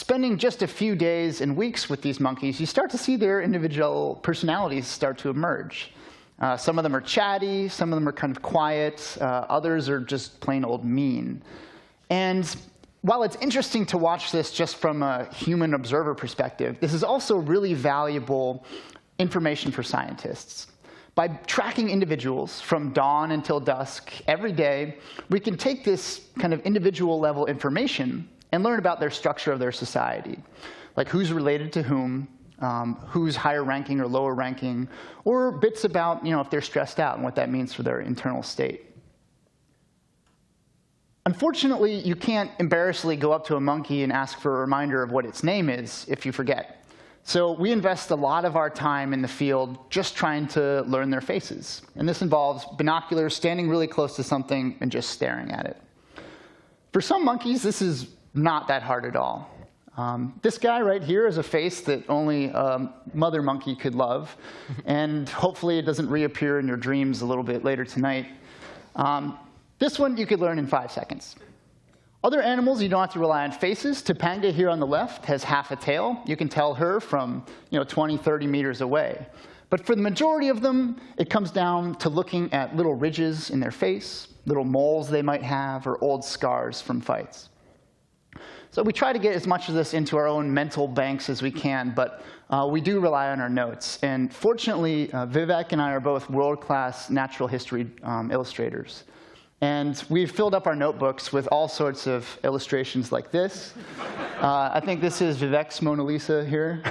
spending just a few days and weeks with these monkeys, you start to see their individual personalities start to emerge. Some of them are chatty, some of them are kind of quiet, others are just plain old mean. And while it's interesting to watch this just from a human observer perspective, this is also really valuable information for scientists. By tracking individuals from dawn until dusk every day, we can take this kind of individual level information and learn about their structure of their society, like who's related to whom, who's higher ranking or lower ranking, or bits about if they're stressed out and what that means for their internal state. Unfortunately, you can't embarrassingly go up to a monkey and ask for a reminder of what its name is if you forget. So we invest a lot of our time in the field just trying to learn their faces. And this involves binoculars, standing really close to something, and just staring at it. For some monkeys, this is not that hard at all. This guy right here is a face that only a mother monkey could love. And hopefully it doesn't reappear in your dreams a little bit later tonight. This one you could learn in 5 seconds. Other animals, you don't have to rely on faces. Topanga here on the left has half a tail. You can tell her from 20, 30 meters away. But for the majority of them, it comes down to looking at little ridges in their face, little moles they might have, or old scars from fights. So we try to get as much of this into our own mental banks as we can, but we do rely on our notes. And fortunately, Vivek and I are both world-class natural history illustrators. And we've filled up our notebooks with all sorts of illustrations like this. I think this is Vivek's Mona Lisa here.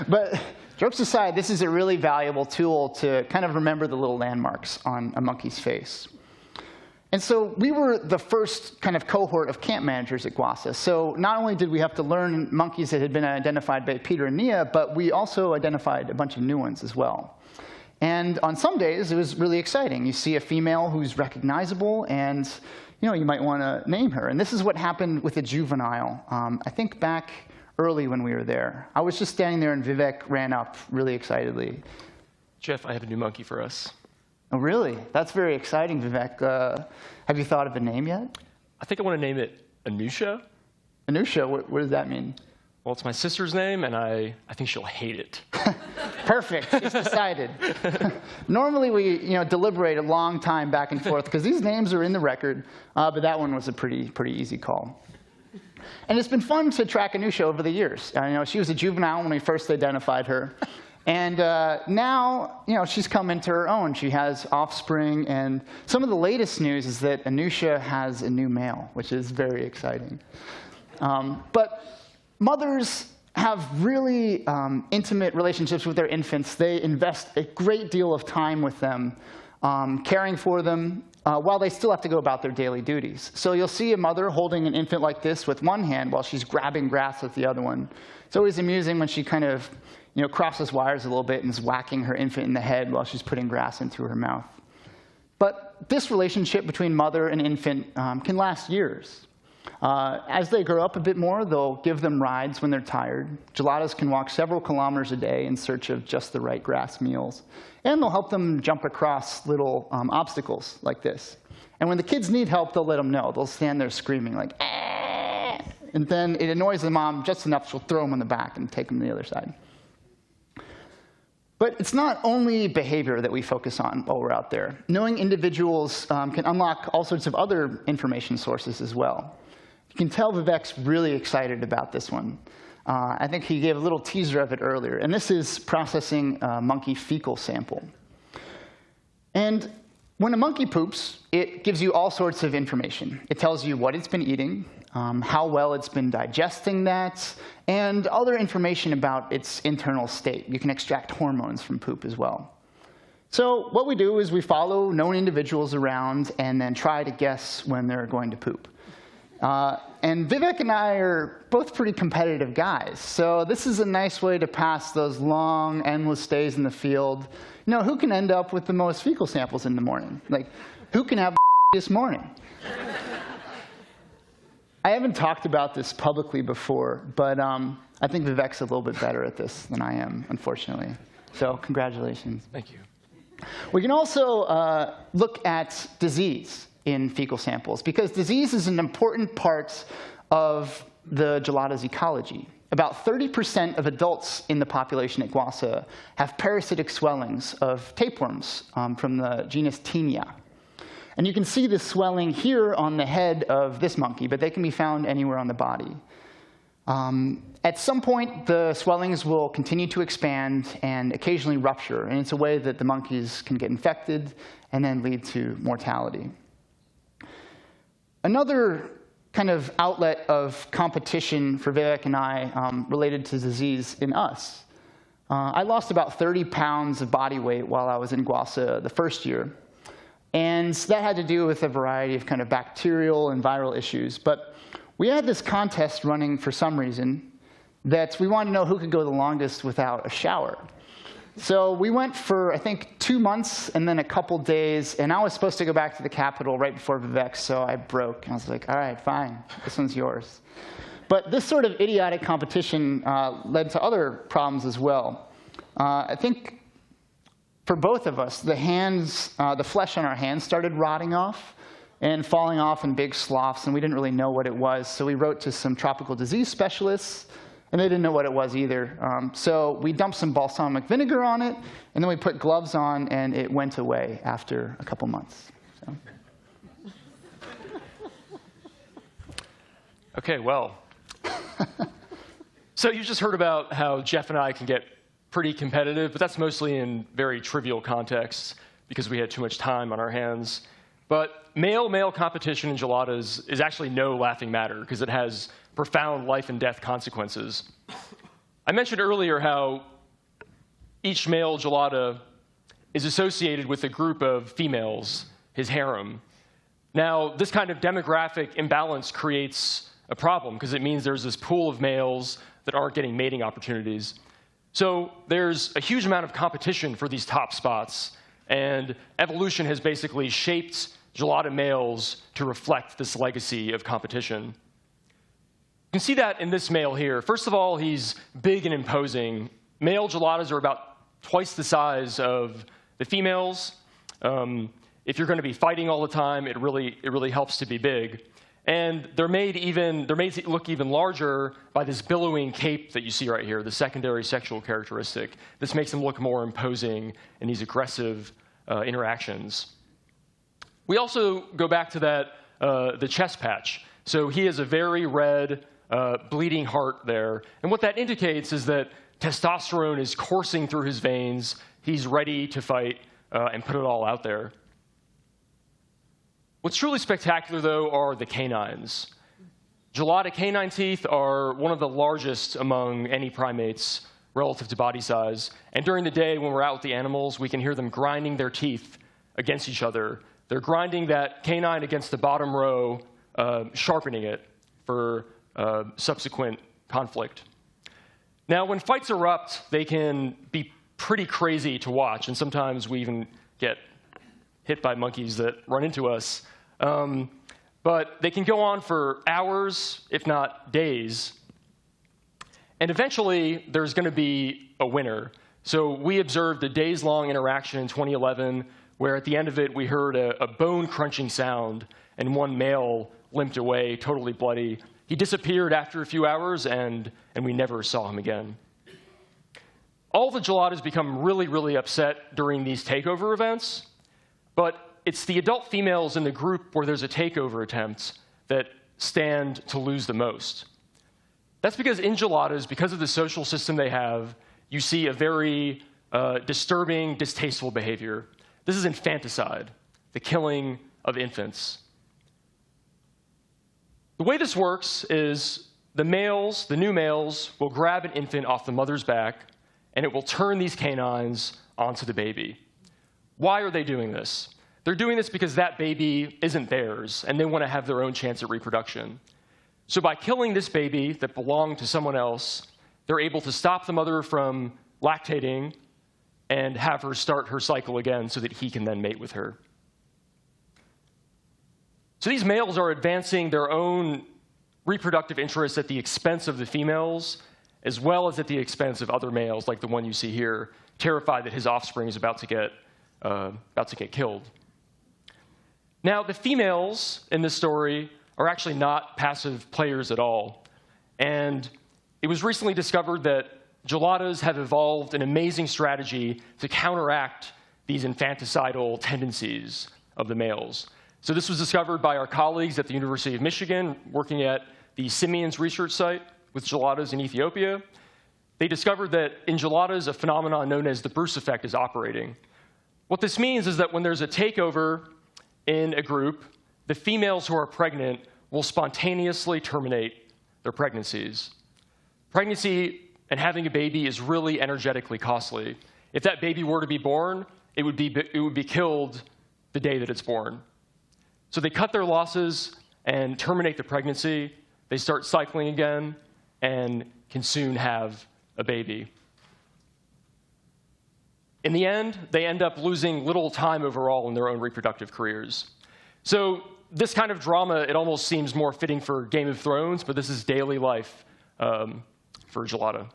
But jokes aside, this is a really valuable tool to kind of remember the little landmarks on a monkey's face. And so we were the first kind of cohort of camp managers at GWASA. So not only did we have to learn monkeys that had been identified by Peter and Nia, but we also identified a bunch of new ones as well. And on some days, it was really exciting. You see a female who's recognizable, and you might want to name her. And this is what happened with a juvenile, I think back early when we were there. I was just standing there, and Vivek ran up really excitedly. Jeff, I have a new monkey for us. Oh, really? That's very exciting, Vivek. Have you thought of a name yet? I think I want to name it Anusha. Anusha, what does that mean? Well, it's my sister's name, and I think she'll hate it. Perfect. It's decided. Normally, we deliberate a long time back and forth, because these names are in the record. But that one was a pretty easy call. And it's been fun to track Anusha over the years. She was a juvenile when we first identified her. And now she's come into her own. She has offspring. And some of the latest news is that Anusha has a new male, which is very exciting. But mothers have really intimate relationships with their infants. They invest a great deal of time with them, caring for them, while they still have to go about their daily duties. So you'll see a mother holding an infant like this with one hand while she's grabbing grass with the other one. It's always amusing when she kind of crosses wires a little bit and is whacking her infant in the head while she's putting grass into her mouth. But this relationship between mother and infant can last years. As they grow up a bit more, they'll give them rides when they're tired. Geladas can walk several kilometers a day in search of just the right grass meals. And they'll help them jump across little obstacles like this. And when the kids need help, they'll let them know. They'll stand there screaming like, "Ah!" And then it annoys the mom just enough, she'll throw them on the back and take them to the other side. But it's not only behavior that we focus on while we're out there. Knowing individuals can unlock all sorts of other information sources as well. You can tell Vivek's really excited about this one. I think he gave a little teaser of it earlier. And this is processing a monkey fecal sample. And when a monkey poops, it gives you all sorts of information. It tells you what it's been eating, how well it's been digesting that, and other information about its internal state. You can extract hormones from poop as well. So what we do is we follow known individuals around and then try to guess when they're going to poop. And Vivek and I are both pretty competitive guys. So this is a nice way to pass those long, endless days in the field. Who can end up with the most fecal samples in the morning? Like, who can have this morning? I haven't talked about this publicly before, but I think Vivek's a little bit better at this than I am, unfortunately. So congratulations. Thank you. We can also look at disease in fecal samples, because disease is an important part of the gelada's ecology. About 30% of adults in the population at Guasa have parasitic swellings of tapeworms from the genus Taenia. And you can see the swelling here on the head of this monkey, but they can be found anywhere on the body. At some point, the swellings will continue to expand and occasionally rupture, and it's a way that the monkeys can get infected and then lead to mortality. Another kind of outlet of competition for Vivek and I related to disease in us. I lost about 30 pounds of body weight while I was in Guasa the first year. And that had to do with a variety of kind of bacterial and viral issues. But we had this contest running for some reason that we wanted to know who could go the longest without a shower. So we went for, I think, 2 months and then a couple days. And I was supposed to go back to the capital right before Vivek, so I broke. I was like, all right, fine, this one's yours. But this sort of idiotic competition led to other problems as well. I think for both of us, the flesh on our hands started rotting off and falling off in big sloughs, and we didn't really know what it was. So we wrote to some tropical disease specialists, and they didn't know what it was either. So we dumped some balsamic vinegar on it, and then we put gloves on, and it went away after a couple months. So. OK, well. So you just heard about how Jeff and I can get pretty competitive, but that's mostly in very trivial contexts because we had too much time on our hands. But male-male competition in geladas is actually no laughing matter because it has profound life and death consequences. I mentioned earlier how each male gelada is associated with a group of females, his harem. Now, this kind of demographic imbalance creates a problem because it means there's this pool of males that aren't getting mating opportunities. So there's a huge amount of competition for these top spots, and evolution has basically shaped gelada males to reflect this legacy of competition. You can see that in this male here. First of all, he's big and imposing. Male geladas are about twice the size of the females. If you're going to be fighting all the time, it really helps to be big. And they're made to look even larger by this billowing cape that you see right here, the secondary sexual characteristic. This makes them look more imposing in these aggressive interactions. We also go back to the chest patch. So he has a very red, bleeding heart there. And what that indicates is that testosterone is coursing through his veins. He's ready to fight and put it all out there. What's truly spectacular, though, are the canines. Gelada canine teeth are one of the largest among any primates relative to body size. And during the day, when we're out with the animals, we can hear them grinding their teeth against each other. They're grinding that canine against the bottom row, sharpening it for subsequent conflict. Now, when fights erupt, they can be pretty crazy to watch, and sometimes we even get hit by monkeys that run into us. But they can go on for hours, if not days. And eventually, there's going to be a winner. So we observed a days-long interaction in 2011, where at the end of it, we heard a bone-crunching sound, and one male limped away, totally bloody. He disappeared after a few hours, and we never saw him again. All the geladas become really, really upset during these takeover events, but it's the adult females in the group where there's a takeover attempt that stand to lose the most. That's because in geladas, because of the social system they have, you see a very disturbing, distasteful behavior. This is infanticide, the killing of infants. The way this works is the new males, will grab an infant off the mother's back, and it will turn these canines onto the baby. Why are they doing this? They're doing this because that baby isn't theirs, and they want to have their own chance at reproduction. So by killing this baby that belonged to someone else, they're able to stop the mother from lactating and have her start her cycle again so that he can then mate with her. So these males are advancing their own reproductive interests at the expense of the females, as well as at the expense of other males, like the one you see here, terrified that his offspring is about to get killed. Now, the females in this story are actually not passive players at all. And it was recently discovered that geladas have evolved an amazing strategy to counteract these infanticidal tendencies of the males. So this was discovered by our colleagues at the University of Michigan working at the simians research site with geladas in Ethiopia. They discovered that in geladas, a phenomenon known as the Bruce effect is operating. What this means is that when there's a takeover in a group, the females who are pregnant will spontaneously terminate their pregnancies. Pregnancy and having a baby is really energetically costly. If that baby were to be born, it would be killed the day that it's born. So they cut their losses and terminate the pregnancy. They start cycling again and can soon have a baby. In the end, they end up losing little time overall in their own reproductive careers. So this kind of drama, it almost seems more fitting for Game of Thrones, but this is daily life for gelada.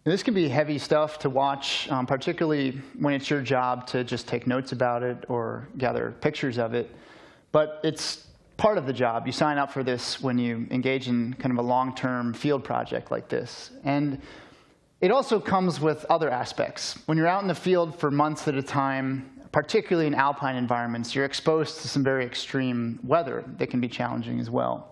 This can be heavy stuff to watch, particularly when it's your job to just take notes about it or gather pictures of it. But it's part of the job. You sign up for this when you engage in kind of a long-term field project like this. And it also comes with other aspects. When you're out in the field for months at a time, particularly in alpine environments, you're exposed to some very extreme weather that can be challenging as well.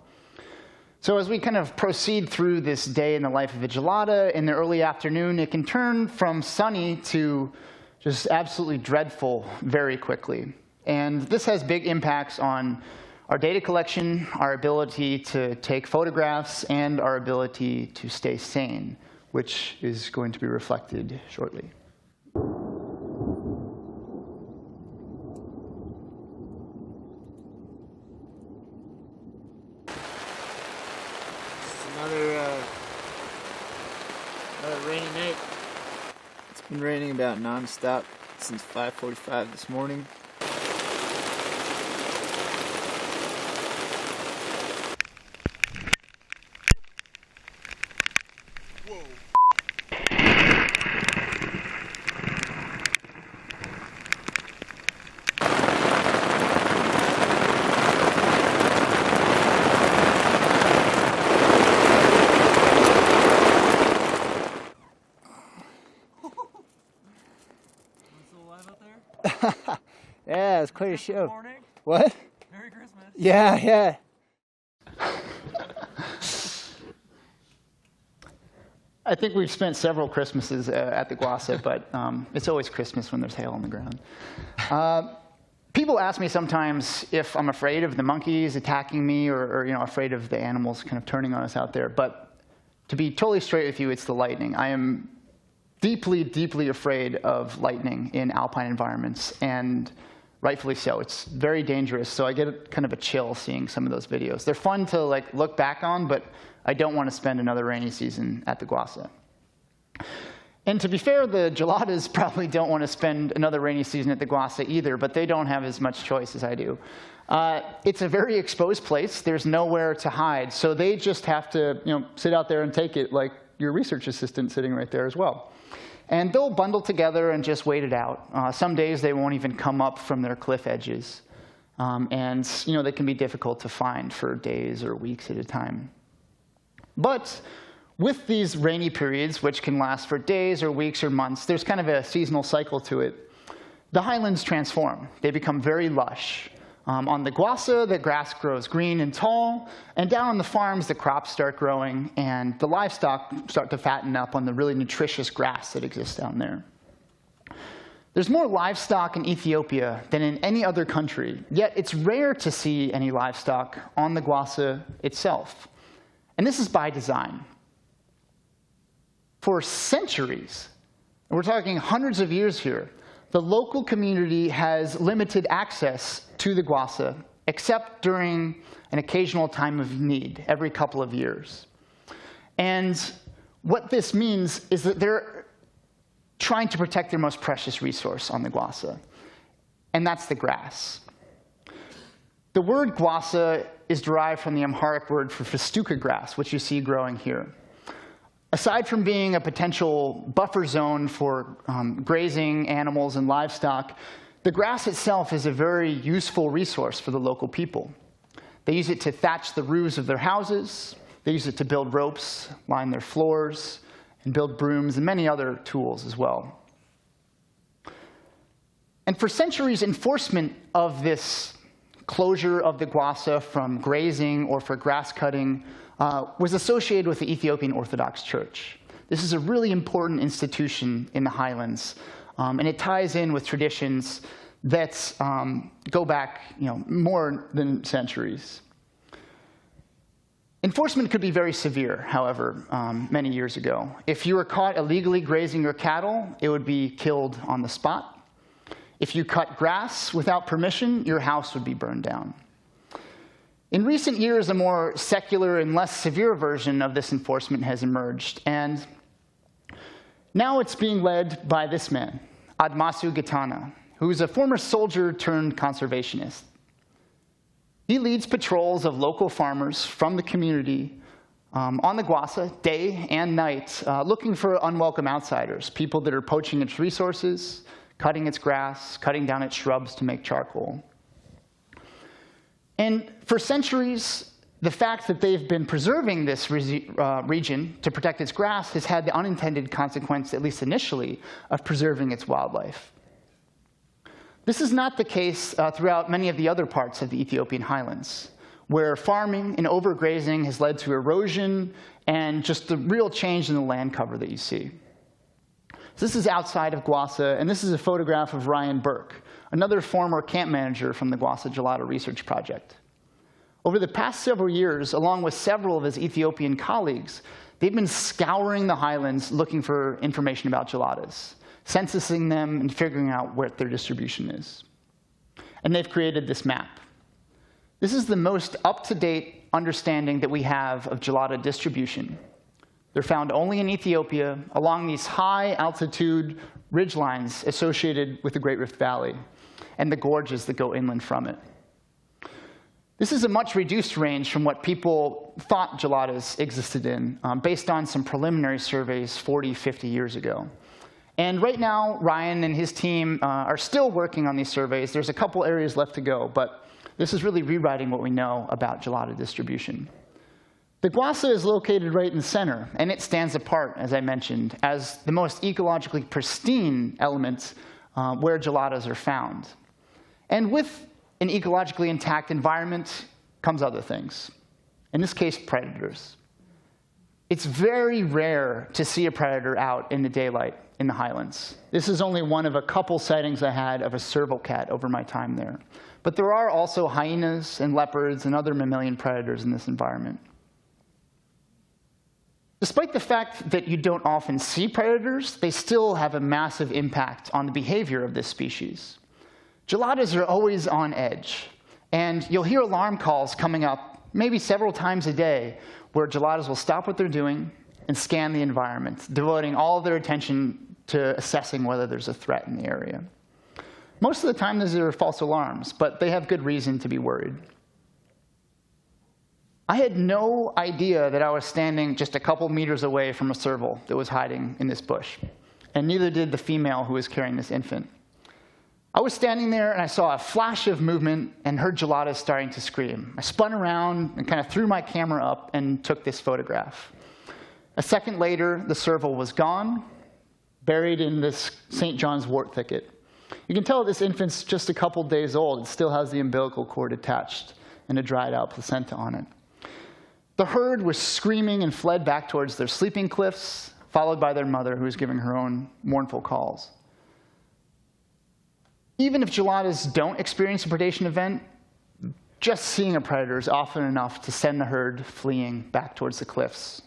So as we kind of proceed through this day in the life of a gelada, in the early afternoon, it can turn from sunny to just absolutely dreadful very quickly. And this has big impacts on our data collection, our ability to take photographs, and our ability to stay sane, which is going to be reflected shortly. Another rainy night. It's been raining about non-stop since 5:45 this morning. Yeah, it's quite a show. Morning. What? Merry Christmas. Yeah. I think we've spent several Christmases at the Guasa, but it's always Christmas when there's hail on the ground. People ask me sometimes if I'm afraid of the monkeys attacking me or afraid of the animals kind of turning on us out there. But to be totally straight with you, it's the lightning. I am deeply, deeply afraid of lightning in alpine environments, and rightfully so. It's very dangerous, so I get kind of a chill seeing some of those videos. They're fun to look back on, but I don't want to spend another rainy season at the Guasa. And to be fair, the geladas probably don't want to spend another rainy season at the Guasa either, but they don't have as much choice as I do. It's a very exposed place. There's nowhere to hide, so they just have to sit out there and take it like your research assistant sitting right there as well. And they'll bundle together and just wait it out. Some days they won't even come up from their cliff edges. And they can be difficult to find for days or weeks at a time. But with these rainy periods, which can last for days or weeks or months, there's kind of a seasonal cycle to it. The highlands transform. They become very lush. On the Guasa, the grass grows green and tall, and down on the farms, the crops start growing, and the livestock start to fatten up on the really nutritious grass that exists down there. There's more livestock in Ethiopia than in any other country, yet it's rare to see any livestock on the Guasa itself. And this is by design. For centuries, and we're talking hundreds of years here, the local community has limited access to the Guasa, except during an occasional time of need, every couple of years. And what this means is that they're trying to protect their most precious resource on the Guasa, and that's the grass. The word Guasa is derived from the Amharic word for festuca grass, which you see growing here. Aside from being a potential buffer zone for grazing animals and livestock, the grass itself is a very useful resource for the local people. They use it to thatch the roofs of their houses. They use it to build ropes, line their floors, and build brooms and many other tools as well. And for centuries, enforcement of this closure of the Gwasa from grazing or for grass cutting was associated with the Ethiopian Orthodox Church. This is a really important institution in the highlands, and it ties in with traditions that go back more than centuries. Enforcement could be very severe, however, many years ago. If you were caught illegally grazing your cattle, it would be killed on the spot. If you cut grass without permission, your house would be burned down. In recent years, a more secular and less severe version of this enforcement has emerged, and now it's being led by this man, Admasu Gitana, who's a former soldier turned conservationist. He leads patrols of local farmers from the community on the Gwasa, day and night, looking for unwelcome outsiders, people that are poaching its resources, cutting its grass, cutting down its shrubs to make charcoal. And for centuries, the fact that they've been preserving this region to protect its grass has had the unintended consequence, at least initially, of preserving its wildlife. This is not the case throughout many of the other parts of the Ethiopian highlands, where farming and overgrazing has led to erosion and just the real change in the land cover that you see. So this is outside of Gwasa, and this is a photograph of Ryan Burke, another former camp manager from the Gwasa Gelada Research Project. Over the past several years, along with several of his Ethiopian colleagues, they've been scouring the highlands looking for information about geladas, censusing them and figuring out where their distribution is. And they've created this map. This is the most up-to-date understanding that we have of gelada distribution. They're found only in Ethiopia along these high-altitude ridgelines associated with the Great Rift Valley and the gorges that go inland from it. This is a much reduced range from what people thought geladas existed in, based on some preliminary surveys 40, 50 years ago. And right now, Ryan and his team are still working on these surveys. There's a couple areas left to go, but this is really rewriting what we know about gelada distribution. The Gwasa is located right in the center, and it stands apart, as I mentioned, as the most ecologically pristine element where geladas are found. And with an ecologically intact environment comes other things, in this case, predators. It's very rare to see a predator out in the daylight in the highlands. This is only one of a couple sightings I had of a serval cat over my time there. But there are also hyenas and leopards and other mammalian predators in this environment. Despite the fact that you don't often see predators, they still have a massive impact on the behavior of this species. Geladas are always on edge, and you'll hear alarm calls coming up maybe several times a day where geladas will stop what they're doing and scan the environment, devoting all of their attention to assessing whether there's a threat in the area. Most of the time, these are false alarms, but they have good reason to be worried. I had no idea that I was standing just a couple meters away from a serval that was hiding in this bush, and neither did the female who was carrying this infant. I was standing there, and I saw a flash of movement and heard geladas starting to scream. I spun around and kind of threw my camera up and took this photograph. A second later, the serval was gone, buried in this St. John's wort thicket. You can tell this infant's just a couple days old. It still has the umbilical cord attached and a dried-out placenta on it. The herd was screaming and fled back towards their sleeping cliffs, followed by their mother, who was giving her own mournful calls. Even if geladas don't experience a predation event, just seeing a predator is often enough to send the herd fleeing back towards the cliffs